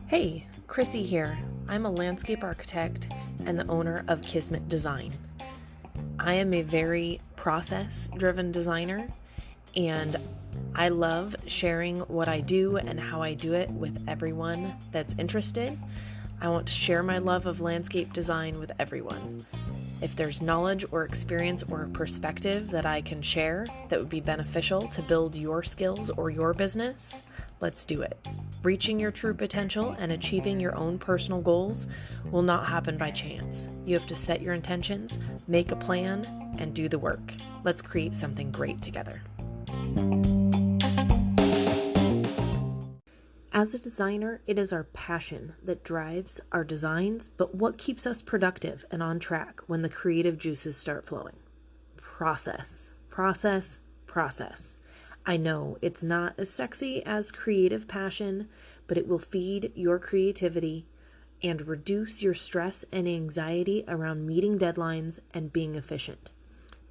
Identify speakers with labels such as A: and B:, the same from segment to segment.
A: Hey, Chrissy here. I'm a landscape architect and the owner of Kismet Design. I am a very process-driven designer, and I love sharing what I do and how I do it with everyone that's interested. I want to share my love of landscape design with everyone. If there's knowledge or experience or a perspective that I can share that would be beneficial to build your skills or your business, let's do it. Reaching your true potential and achieving your own personal goals will not happen by chance. You have to set your intentions, make a plan, and do the work. Let's create something great together. As a designer, it is our passion that drives our designs, but what keeps us productive and on track when the creative juices start flowing? Process. I know it's not as sexy as creative passion, but it will feed your creativity and reduce your stress and anxiety around meeting deadlines and being efficient.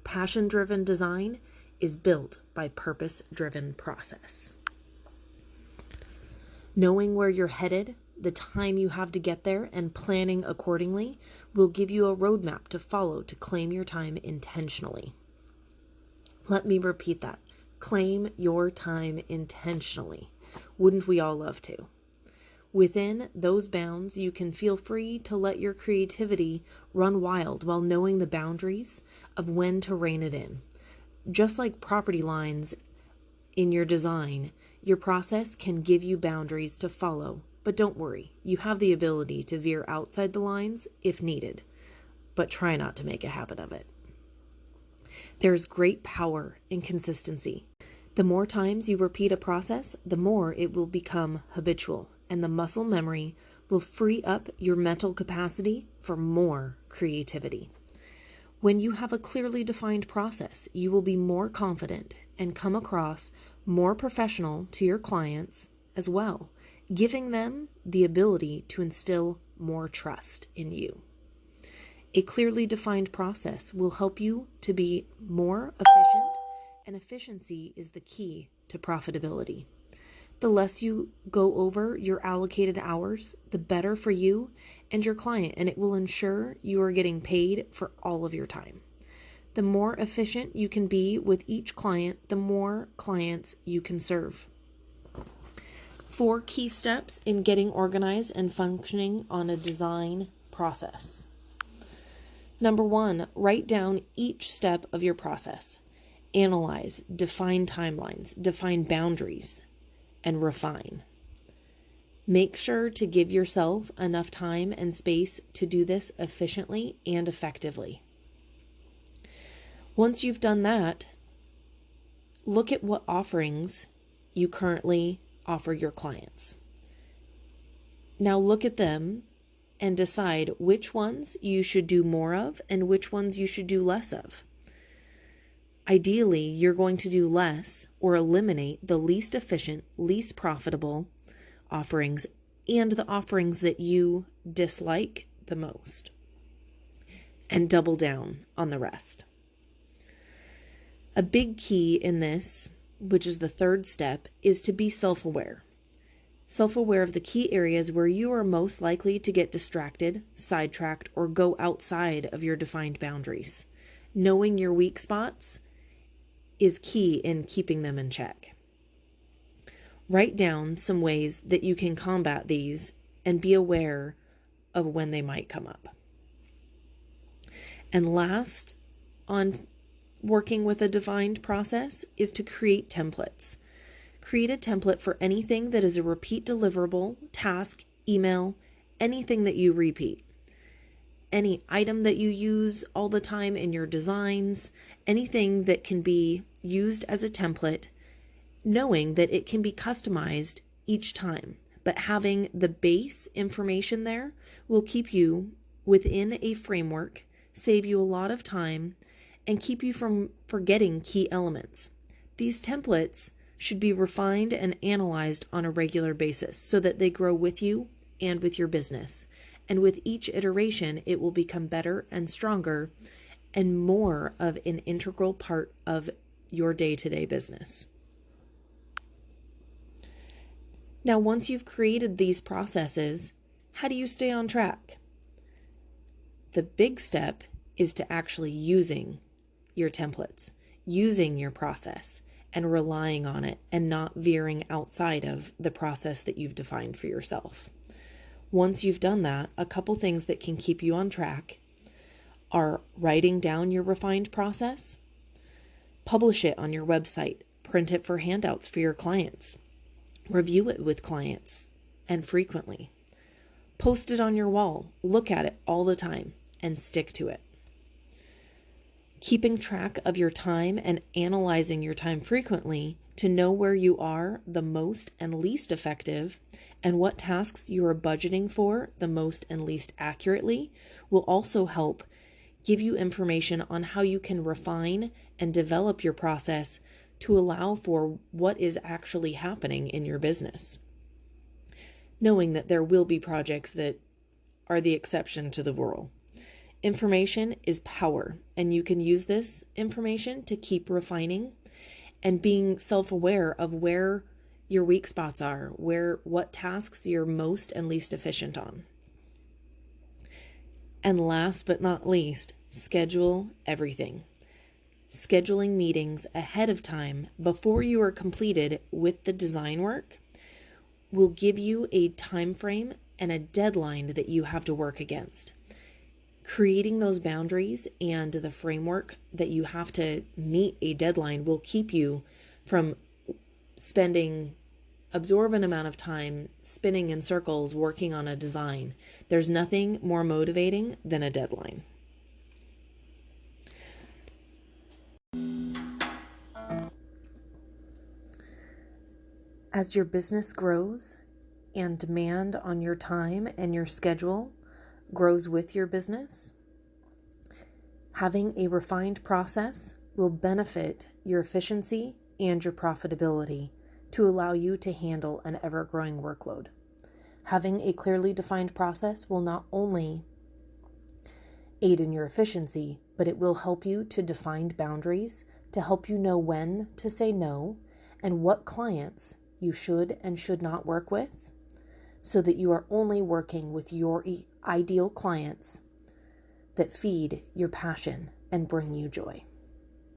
A: Passion-driven design is built by purpose-driven process. Knowing where you're headed, the time you have to get there, and planning accordingly will give you a roadmap to follow to claim your time intentionally. Let me repeat that. Claim your time intentionally. Wouldn't we all love to? Within those bounds, you can feel free to let your creativity run wild while knowing the boundaries of when to rein it in. Just like property lines in your design, your process can give you boundaries to follow, but don't worry, you have the ability to veer outside the lines if needed, but try not to make a habit of it. There's great power in consistency. The more times you repeat a process, the more it will become habitual, and the muscle memory will free up your mental capacity for more creativity. When you have a clearly defined process, you will be more confident and come across more professional to your clients as well, giving them the ability to instill more trust in you. A clearly defined process will help you to be more efficient, and efficiency is the key to profitability. The less you go over your allocated hours, the better for you and your client, and it will ensure you are getting paid for all of your time. The more efficient you can be with each client, the more clients you can serve. 4 key steps in getting organized and functioning on a design process. Number 1, write down each step of your process. Analyze, define timelines, define boundaries, and refine. Make sure to give yourself enough time and space to do this efficiently and effectively. Once you've done that, look at what offerings you currently offer your clients. Now look at them and decide which ones you should do more of and which ones you should do less of. Ideally, you're going to do less or eliminate the least efficient, least profitable offerings and the offerings that you dislike the most, and double down on the rest. A big key in this, which is the 3rd step, is to be self-aware. Self-aware of the key areas where you are most likely to get distracted, sidetracked, or go outside of your defined boundaries. Knowing your weak spots is key in keeping them in check. Write down some ways that you can combat these and be aware of when they might come up. And last, on working with a defined process, is to create templates. Create a template for anything that is a repeat deliverable, task, email, anything that you repeat. Any item that you use all the time in your designs, anything that can be used as a template, knowing that it can be customized each time, but having the base information there will keep you within a framework, save you a lot of time, and keep you from forgetting key elements. These templates should be refined and analyzed on a regular basis so that they grow with you and with your business. And with each iteration, it will become better and stronger and more of an integral part of your day-to-day business. Now, once you've created these processes, how do you stay on track? The big step is to actually using your templates, using your process, and relying on it and not veering outside of the process that you've defined for yourself. Once you've done that, a couple things that can keep you on track are writing down your refined process, publish it on your website, print it for handouts for your clients, review it with clients and frequently, post it on your wall, look at it all the time, and stick to it. Keeping track of your time and analyzing your time frequently to know where you are the most and least effective and what tasks you are budgeting for the most and least accurately will also help give you information on how you can refine and develop your process to allow for what is actually happening in your business. Knowing that there will be projects that are the exception to the rule. Information is power, and you can use this information to keep refining and being self-aware of where your weak spots are, what tasks you're most and least efficient on. And last but not least, schedule everything. Scheduling meetings ahead of time before you are completed with the design work will give you a time frame and a deadline that you have to work against. Creating those boundaries and the framework that you have to meet a deadline will keep you from spending absorbent amount of time spinning in circles working on a design. There's nothing more motivating than a deadline. As your business grows and demand on your time and your schedule grows with your business, having a refined process will benefit your efficiency and your profitability to allow you to handle an ever-growing workload. Having a clearly defined process will not only aid in your efficiency, but it will help you to define boundaries to help you know when to say no and what clients you should and should not work with, so that you are only working with your ideal clients that feed your passion and bring you joy.